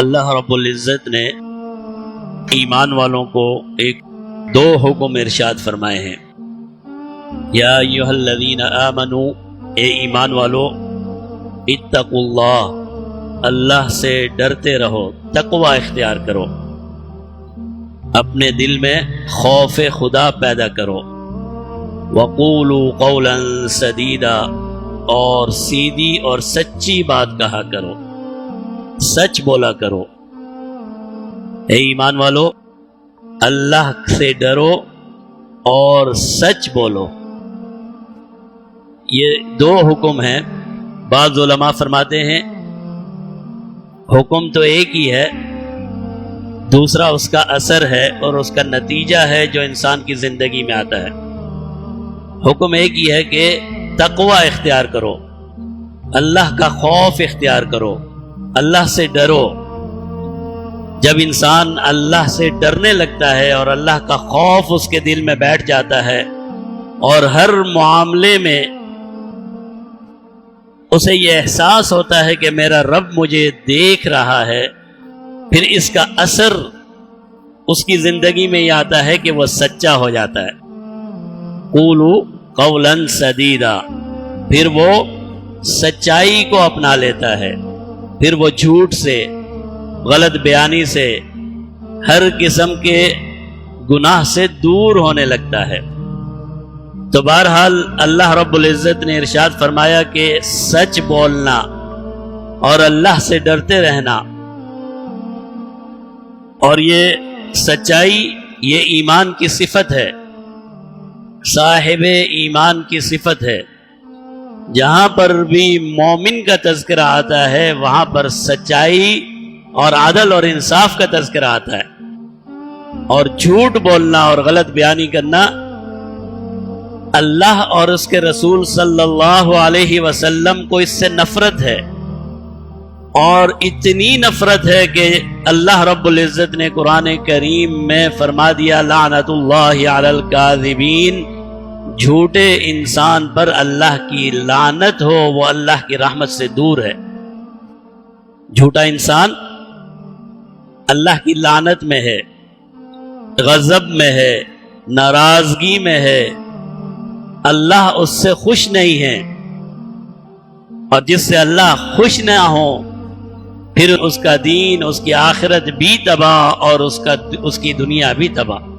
اللہ رب العزت نے ایمان والوں کو دو حکم ارشاد فرمائے ہیں۔ یا ایھا الذین آمنو، اے ایمان والو، اتقوا اللہ، اللہ سے ڈرتے رہو، تقوی اختیار کرو، اپنے دل میں خوف خدا پیدا کرو۔ وقولوا قولا سدیدا، اور سیدھی اور سچی بات کہا کرو، سچ بولا کرو۔ اے ایمان والو، اللہ سے ڈرو اور سچ بولو۔ یہ دو حکم ہیں۔ بعض علماء فرماتے ہیں حکم تو ایک ہی ہے، دوسرا اس کا اثر ہے اور اس کا نتیجہ ہے جو انسان کی زندگی میں آتا ہے۔ حکم ایک ہی ہے کہ تقوی اختیار کرو، اللہ کا خوف اختیار کرو، اللہ سے ڈرو۔ جب انسان اللہ سے ڈرنے لگتا ہے اور اللہ کا خوف اس کے دل میں بیٹھ جاتا ہے اور ہر معاملے میں اسے یہ احساس ہوتا ہے کہ میرا رب مجھے دیکھ رہا ہے، پھر اس کا اثر اس کی زندگی میں یہ آتا ہے کہ وہ سچا ہو جاتا ہے۔ قولوا قولا سدیدا، پھر وہ سچائی کو اپنا لیتا ہے، پھر وہ جھوٹ سے، غلط بیانی سے، ہر قسم کے گناہ سے دور ہونے لگتا ہے۔ تو بہرحال اللہ رب العزت نے ارشاد فرمایا کہ سچ بولنا اور اللہ سے ڈرتے رہنا، اور یہ سچائی یہ ایمان کی صفت ہے، صاحب ایمان کی صفت ہے۔ جہاں پر بھی مومن کا تذکرہ آتا ہے وہاں پر سچائی اور عدل اور انصاف کا تذکرہ آتا ہے، اور جھوٹ بولنا اور غلط بیانی کرنا اللہ اور اس کے رسول صلی اللہ علیہ وسلم کو اس سے نفرت ہے، اور اتنی نفرت ہے کہ اللہ رب العزت نے قرآن کریم میں فرما دیا لعنت اللہ علی الکاذبین، جھوٹے انسان پر اللہ کی لعنت ہو، وہ اللہ کی رحمت سے دور ہے۔ جھوٹا انسان اللہ کی لعنت میں ہے، غضب میں ہے، ناراضگی میں ہے، اللہ اس سے خوش نہیں ہے، اور جس سے اللہ خوش نہ ہو پھر اس کا دین، اس کی آخرت بھی تباہ اور اس کی دنیا بھی تباہ۔